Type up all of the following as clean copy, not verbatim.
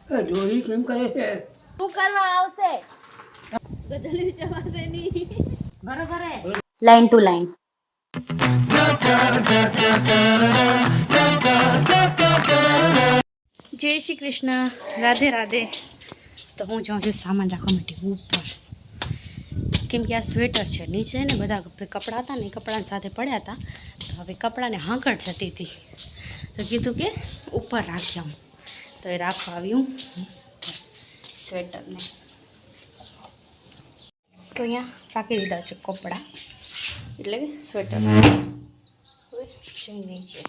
જોડી કેમ કરે છે? શું કરવા આવશે? ગધેડી જવાશે નહીં. બરોબર હે. Line to line. જય શ્રી કૃષ્ણ, રાધે રાધે. તો હું જાઉં છું સામાન રાખવા માટે ઉપર, કેમ કે આ સ્વેટર છે નીચે ને બધા કપડાં હતા ને એ કપડાં સાથે પડ્યા હતા, તો હવે કપડાને હાંકળ થતી હતી તો કીધું કે ઉપર રાખી આવું, તો એ રાખવા આવ્યું સ્વેટરને. તો અહીંયા રાખી દીધા છે કપડાં, એટલે કે સ્વેટર. હવે જઈ નીચે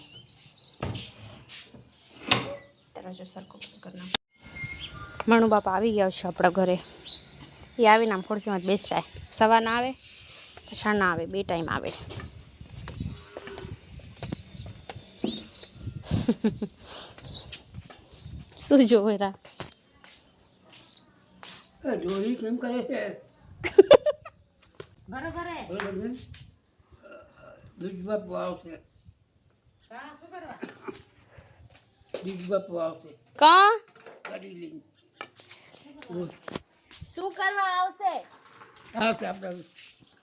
તરજો સરખો કરના. મણુ બાપા આવી ગયા છે આપણા ઘરે. એ આવીને આમ ખુરશીમાં બેસી જાય. સવારના આવે સાંજના આવે, 2 ટાઈમ આવે. શું જોવે રા? જોડી કેમ કરે છે? બરોબર હે. દૂધ બાપુ આવશે. શું કરવા? દૂધ બાપુ આવશે કા ગાડી લઈને. શું કરવા આવશે? આવશે આપણે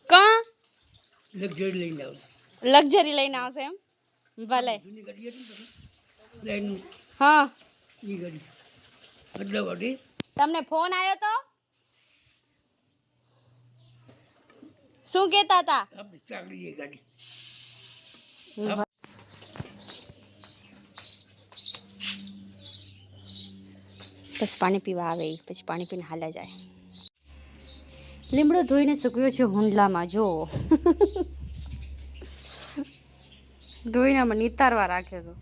કા લક્ઝરી લઈને આવશે. લક્ઝરી લઈને આવશે એમ? ભલે. જૂની ગાડી હતી ને લાઈનની, હા એ ગાડી બદલાવાડી. તમને ફોન આવ્યો તો? શું કહેતા હતા? આપણે ચાકડી ગાડી. બસ પાણી પીવા આવે, પછી પાણી પીને હાલ્યા જાય. લીમડો ધોઈને સૂકવ્યો છે હુંડલામાં, જો ધોઈને આમાં નિતારવા રાખ્યો હતો,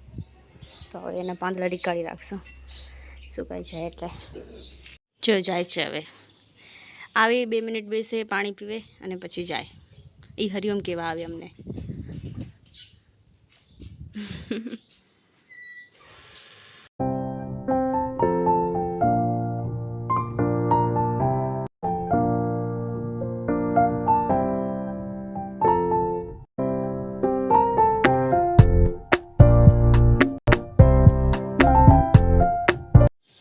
તો હવે એને પાંદડા નીકાળી રાખશું, સુકાઈ જાય એટલે. જો જાય છે હવે, આવે 2 મિનિટ બેસે, પાણી પીવે અને પછી જાય. એ હરિઓમ કેવા આવે અમને.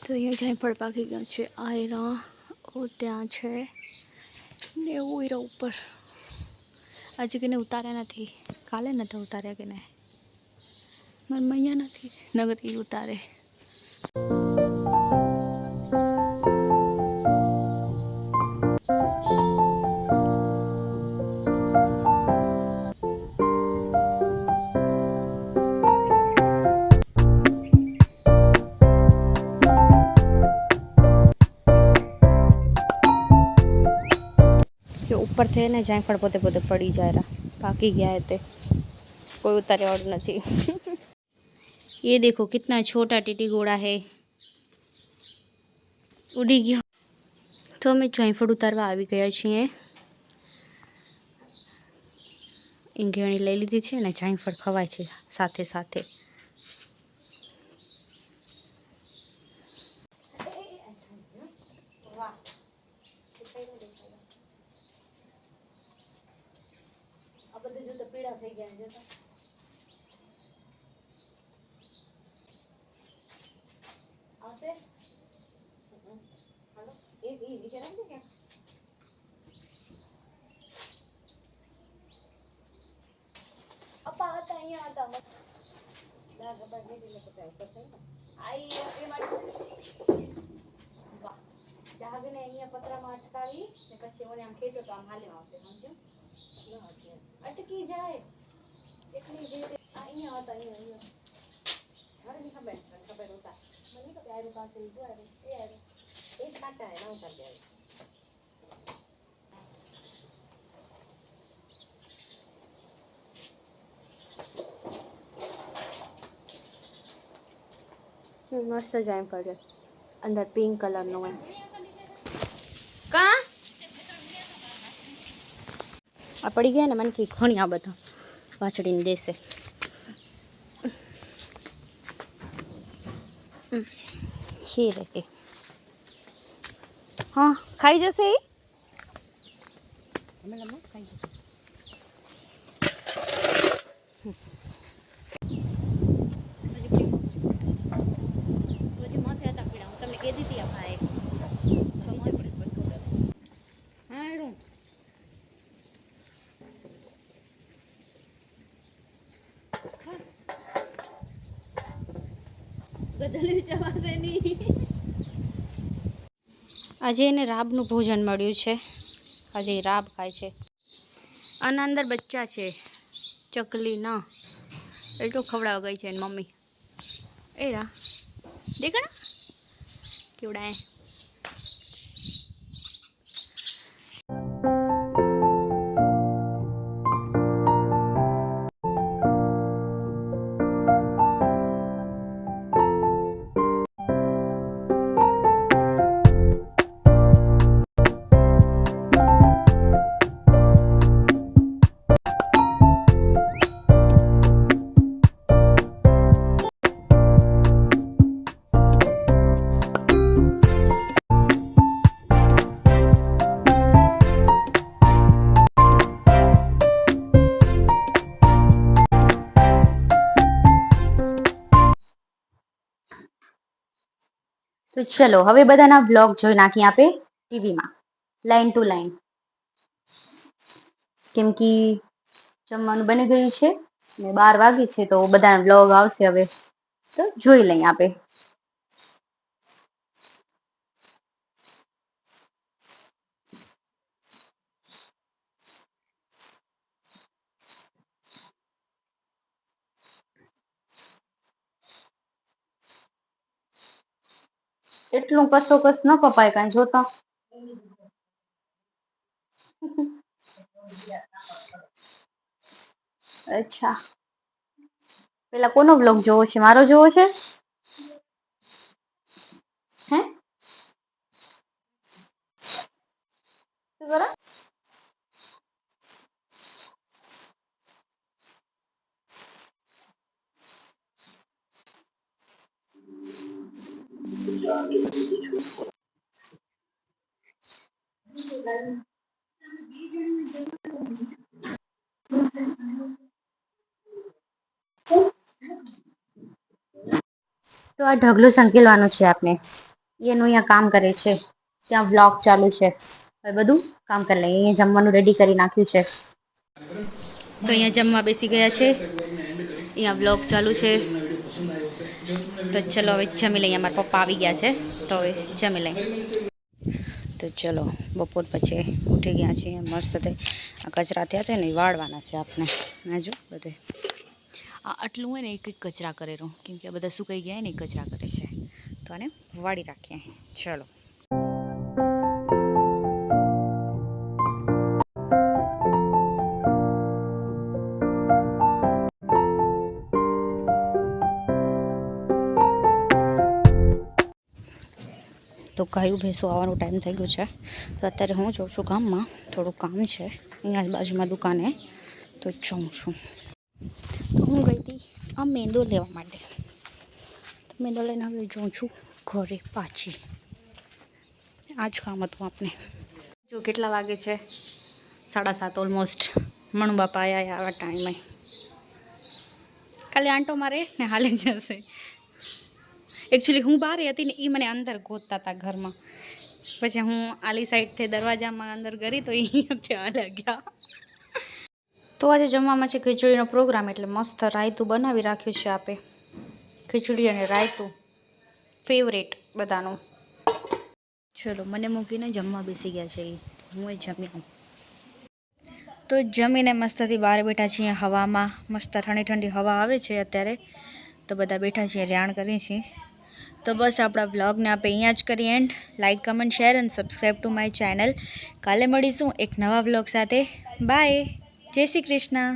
તો અહીંયા જાયફળ પાકી ગયું છે. આયરા ત્યાં છે ને એવું એરા ઉપર. આજે કે ઉતાર્યા નથી, કાલે નતા ઉતાર્યા કે નહીં, મારા મૈયા નથી નગર ઉતારે. ઉપર थे ने जायफळ પોતે પોતે પડી જાય, પાકી ગયા તે કોઈ ઉતાર્યા વાળું નથી. ये देखो कितना छोटा टीटी घोड़ा है, ઉડી ગયો. તો અમે જાયફળ ઉતારવા આવી ગયા છીએ. ઈંગેણી લઈ લીધી છે ને જાયફળ ખવાય છે સાથે સાથે. પીળા થઈ ગયા છે. આવશે હાલો એ વિચાર છે કે અપા હતા અહીંયા હતા ના ખબર નહીં એટલે પતા ઉપર છે આઈ એ માટે વાહ જહાગને અહીંયા પતરામાં અટકાવી ને પછી ઓને આમ ખેંચો તો આમ હાલ્યો આવશે, સમજો? અટકી જાય એટલી જે અહીંયા હતા અહીંયા હવે નહીં ખબર હોતા મને ખબર આયરું પાસે જો આયરું એ આયરું એક કાચા હે ના ઉતાર દે. મસ્ત જાયફળ છે, અંદર પિંક કલરનો હોય. કા આ પડી ગયા ને મને કે ખણી આ બધા વાછડીને દેશે. ये रहे, हाँ खाई जैसे ही खाई जैसे. કીધી હતી આપણે એક હા એનું ગધેલી ચવાશે નહીં. આજે એને રાબનું ભોજન મળ્યું છે. આજે રાબ ખાય છે. આના અંદર બચ્ચા છે ચકલી ના એટલું ખવડાવવા ગઈ છે એની મમ્મી. એ રા દેખા કેવડા હે. તો ચલો હવે બધાના બ્લોગ જોઈ નાખીએ આપે ટીવીમાં લાઈન ટુ લાઈન, કેમ કે જમવાનું બની ગયું છે ને 12 વાગી છે તો બધાના બ્લોગ આવશે હવે તો જોઈ લઈએ આપે. એટલું કસોકસ ન કપાય કાંઈ જોતા. અચ્છા પેલા કોનો બ્લોગ જોવો છે? મારો જોવો છે? હે શું કરો? તો આ ઢગલું સંકેલવાનું છે આપણે. એનું અહીંયા કામ કરે છે, ત્યાં વ્લોગ ચાલુ છે. હવે બધું કામ કરી લઈએ. અહીંયા જમવાનું રેડી કરી નાખ્યું છે. તો અહીંયા જમવા બેસી ગયા છે. અહીંયા વ્લોગ ચાલુ છે. તો ચલો હવે જમી લઈએ. અમારા પપ્પા આવી ગયા છે તો હવે જમી લઈએ. તો ચલો બપોર પછી ઉઠી ગયા છીએ મસ્ત. તે આ કચરા થયા છે ને એ વાળવાના છે આપણે. ના જો બધે આ આટલું હોય ને એ કંઈક કચરા કરેલું, કેમ કે આ બધા સુકાઈ ગયા ને એ કચરા કરે છે તો આને વાળી રાખીએ. ચલો તો ગાયું ભેંસો આવવાનો ટાઈમ થઈ ગયો છે. તો અત્યારે હું જાઉં છું ગામમાં, થોડું કામ છે અહીંયા બાજુમાં દુકાને, તો જાઉં છું. તો હું ગઈ હતી આ મેંદો લેવા માટે. તો મેંદો લઈને હવે જાઉં છું ઘરે પાછી. આ જ કામ હતું આપણે. જો કેટલા વાગે છે? 7:30 ઓલમોસ્ટ. મણુ બાપા આવ્યા આવા ટાઈમે. ખાલી આંટો મારે ને હાલી જશે. એકચ્યુઅલી હું બહાર હતી ને એ મને અંદર ગોતતા હતા ઘરમાં. પછી હું આલી સાઈડથી દરવાજામાં અંદર ગઈ તો એ હાલ્યા ગયા. તો આજે જમવામાં છે ખીચડીનો પ્રોગ્રામ, એટલે મસ્ત રાયતું બનાવી રાખ્યું છે આપે. ખીચડી અને રાયતું ફેવરેટ બધાનું. ચલો મને મૂકીને જમવા બેસી ગયા છે. હું એ જમી. તો જમીને મસ્તથી બહાર બેઠા છીએ હવામાં. મસ્ત ઠંડી ઠંડી હવા આવે છે અત્યારે. તો બધા બેઠા છીએ, રેણ કરીએ છીએ. તો બસ આપણા બ્લોગને આપણે અહીંયા જ કરીએ એન્ડ. લાઇક, કમેન્ટ, શેર અને સબસ્ક્રાઈબ ટુ માય ચેનલ. કાલે મળીશું એક નવા બ્લોગ સાથે. બાય, જય શ્રી કૃષ્ણ.